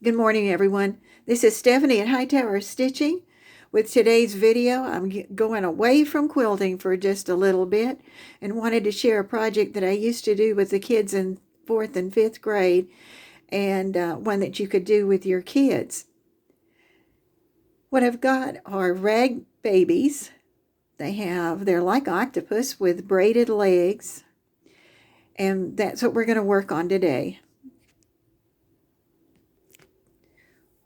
Good morning, everyone. This is Stephanie at Hightower Stitching. With today's video, I'm going away from quilting for just a little bit and wanted to share a project that I used to do with the kids in 4th and 5th grade, and one that you could do with your kids. What I've got are rag babies. They're like octopus with braided legs, and that's what we're going to work on today.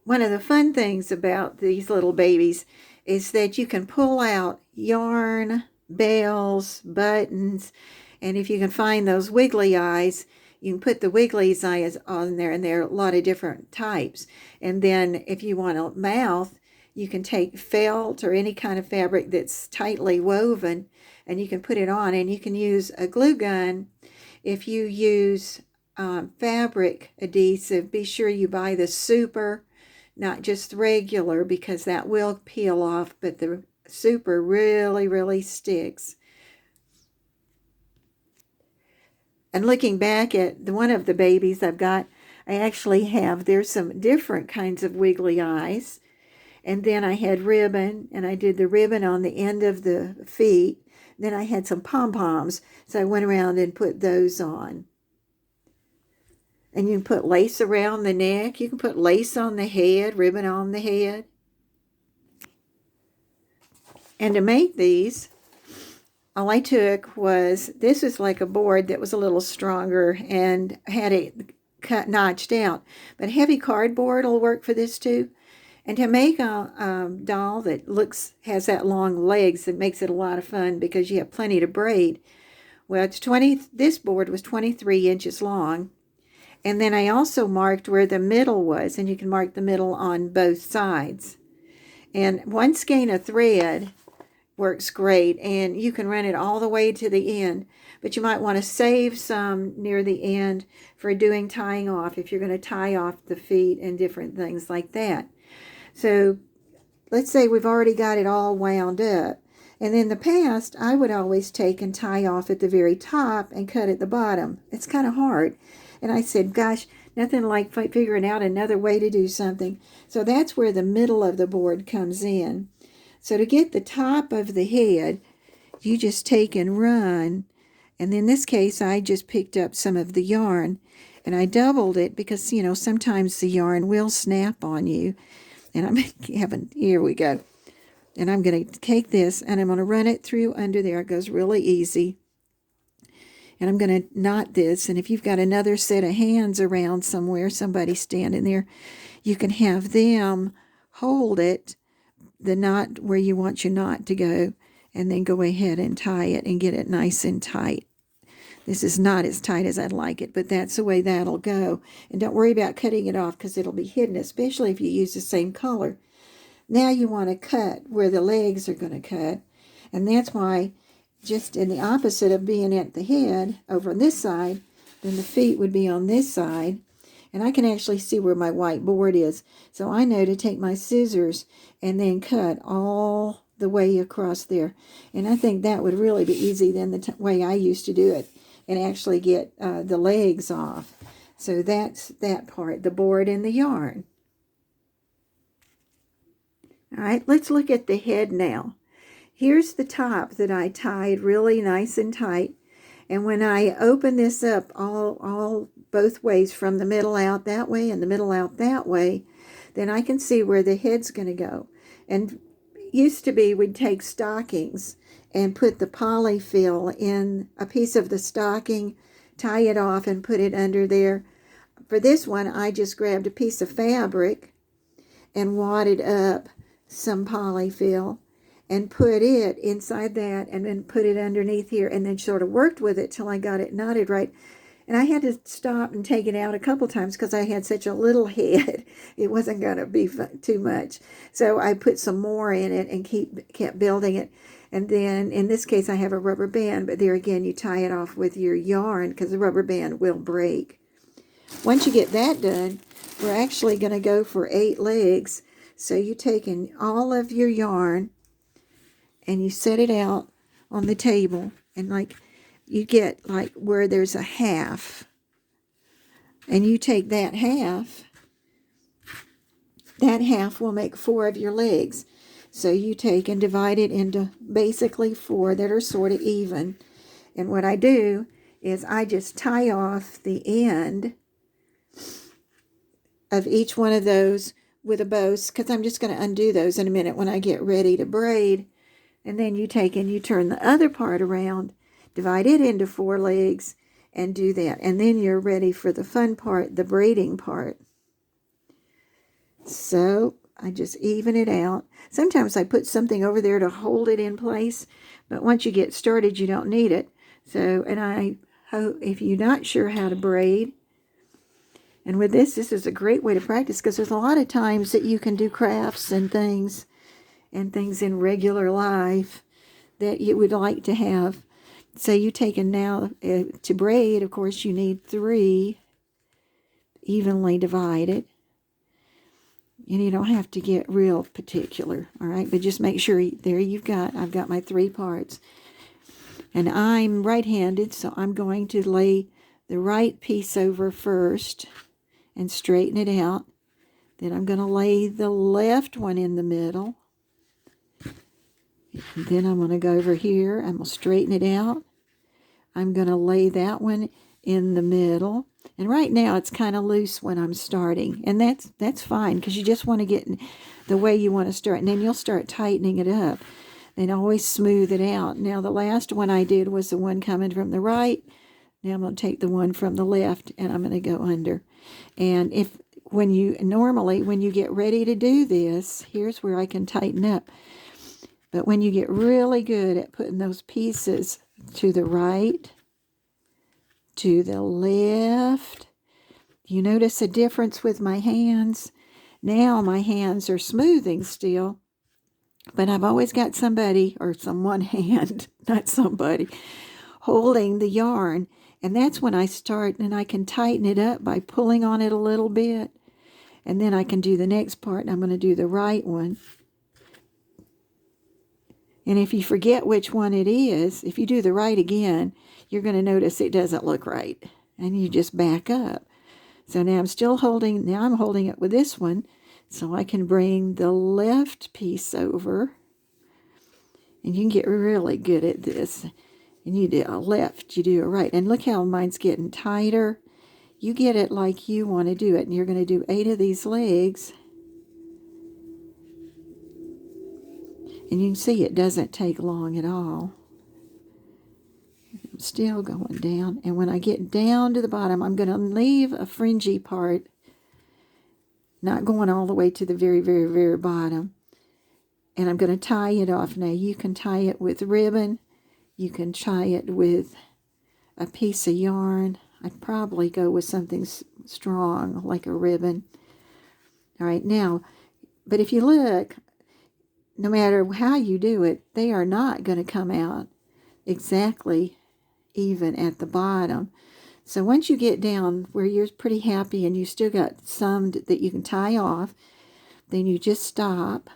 One of the fun things about these little babies is that you can pull out yarn, bells, buttons, and if you can find those wiggly eyes, you can put the wiggly eyes on there, and there are a lot of different types. And then if you want a mouth, you can take felt or any kind of fabric that's tightly woven, and you can put it on, and you can use a glue gun. If you use fabric adhesive, be sure you buy the Super, not just regular, because that will peel off, but the Super really sticks. And looking back at one of the babies I've got, there's some different kinds of wiggly eyes. And then I had ribbon, and I did the ribbon on the end of the feet. Then I had some pom-poms, so I went around and put those on. And you can put lace around the neck. You can put lace on the head, ribbon on the head. And to make these, all I took was, this is like a board that was a little stronger and had it notched out. But heavy cardboard will work for this too. And to make a doll that has that long legs, that makes it a lot of fun because you have plenty to braid. Well, this board was 23 inches long. And then I also marked where the middle was, and you can mark the middle on both sides. And one skein of thread works great, and you can run it all the way to the end, but you might want to save some near the end for doing tying off, if you're going to tie off the feet and different things like that. So let's say we've already got it all wound up. And in the past, I would always take and tie off at the very top and cut at the bottom. It's kind of hard. And I said, gosh, nothing like figuring out another way to do something. So that's where the middle of the board comes in. So to get the top of the head, you just take and run. And in this case, I just picked up some of the yarn, and I doubled it because, sometimes the yarn will snap on you. And here we go. And I'm going to take this, and I'm going to run it through under there. It goes really easy. And I'm going to knot this, and if you've got another set of hands around somewhere, somebody standing there, you can have them hold it, the knot where you want your knot to go, and then go ahead and tie it and get it nice and tight. This is not as tight as I'd like it, but that's the way that'll go. And don't worry about cutting it off because it'll be hidden, especially if you use the same color. Now you want to cut where the legs are going to cut, and that's why, just in the opposite of being at the head, over on this side, then the feet would be on this side. And I can actually see where my white board is. So I know to take my scissors and then cut all the way across there. And I think that would really be easy than the way I used to do it, and actually get the legs off. So that's that part, the board and the yarn. All right, let's look at the head now. Here's the top that I tied really nice and tight. And when I open this up all both ways, from the middle out that way and the middle out that way, then I can see where the head's going to go. And used to be, we'd take stockings and put the polyfill in a piece of the stocking, tie it off, and put it under there. For this one, I just grabbed a piece of fabric and wadded up some polyfill and put it inside that, and then put it underneath here, and then sort of worked with it till I got it knotted right. And I had to stop and take it out a couple times because I had such a little head. It wasn't going to be too much. So I put some more in it and kept building it. And then in this case, I have a rubber band, but there again, you tie it off with your yarn because the rubber band will break. Once you get that done, we're actually going to go for 8 legs. So you take in all of your yarn, and you set it out on the table, and you get where there's a half, and you take that half that half will make 4 of your legs. So you take and divide it into basically 4 that are sort of even. And what I do is I just tie off the end of each one of those with a bow, because I'm just going to undo those in a minute when I get ready to braid. And then you take and you turn the other part around, divide it into 4 legs, and do that. And then you're ready for the fun part, the braiding part. So I just even it out. Sometimes I put something over there to hold it in place, but once you get started, you don't need it. So, and I hope if you're not sure how to braid, and with this is a great way to practice, because there's a lot of times that you can do crafts and things in regular life that you would like to have. So you take and now to braid, of course, you need 3 evenly divided. And you don't have to get real particular, all right? But just make sure, there I've got my 3 parts. And I'm right-handed, so I'm going to lay the right piece over first and straighten it out. Then I'm going to lay the left one in the middle. And then I'm going to go over here. I'm going to straighten it out. I'm going to lay that one in the middle. And right now it's kind of loose when I'm starting. And that's fine, because you just want to get the way you want to start. And then you'll start tightening it up. And always smooth it out. Now the last one I did was the one coming from the right. Now I'm going to take the one from the left and I'm going to go under. And when you get ready to do this, here's where I can tighten up. But when you get really good at putting those pieces to the right, to the left, you notice a difference with my hands. Now my hands are smoothing still, but I've always got somebody, or one hand, not somebody, holding the yarn. And that's when I start, and I can tighten it up by pulling on it a little bit. And then I can do the next part, and I'm going to do the right one. And if you forget which one it is, if you do the right again, you're going to notice it doesn't look right. And you just back up. So now I'm holding it with this one, so I can bring the left piece over. And you can get really good at this. And you do a left, you do a right. And look how mine's getting tighter. You get it like you want to do it. And you're going to do 8 of these legs. And you can see it doesn't take long at all. I'm still going down. And when I get down to the bottom, I'm going to leave a fringy part, not going all the way to the very, very, very bottom. And I'm going to tie it off. Now, you can tie it with ribbon. You can tie it with a piece of yarn. I'd probably go with something strong, like a ribbon. All right, now, but if you look, no matter how you do it, they are not going to come out exactly even at the bottom. So once you get down where you're pretty happy and you still got some that you can tie off, then you just stop.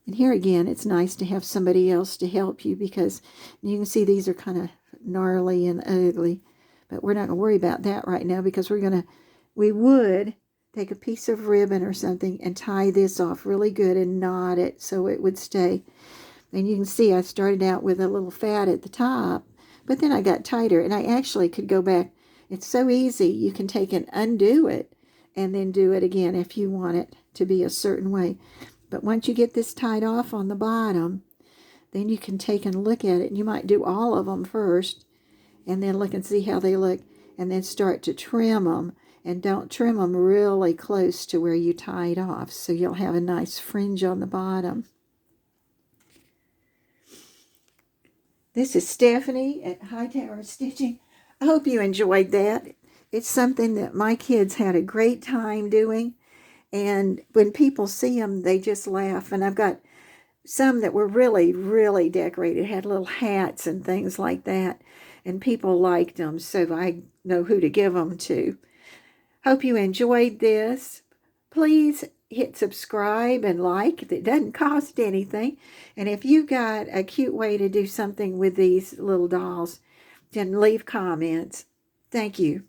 And here again, it's nice to have somebody else to help you, because you can see these are kind of gnarly and ugly. But we're not going to worry about that right now, because we would take a piece of ribbon or something and tie this off really good and knot it so it would stay. And you can see I started out with a little fat at the top, but then I got tighter, and I actually could go back. It's so easy. You can take and undo it and then do it again if you want it to be a certain way. But once you get this tied off on the bottom, then you can take and look at it. And you might do all of them first, and then look and see how they look, and then start to trim them. And don't trim them really close to where you tied off, so you'll have a nice fringe on the bottom. This is Stephanie at Hightower Stitching. I hope you enjoyed that. It's something that my kids had a great time doing. And when people see them, they just laugh. And I've got some that were really, really decorated, had little hats and things like that. And people liked them, so I know who to give them to. Hope you enjoyed this. Please hit subscribe and like. It doesn't cost anything. And if you got a cute way to do something with these little dolls, then leave comments. Thank you.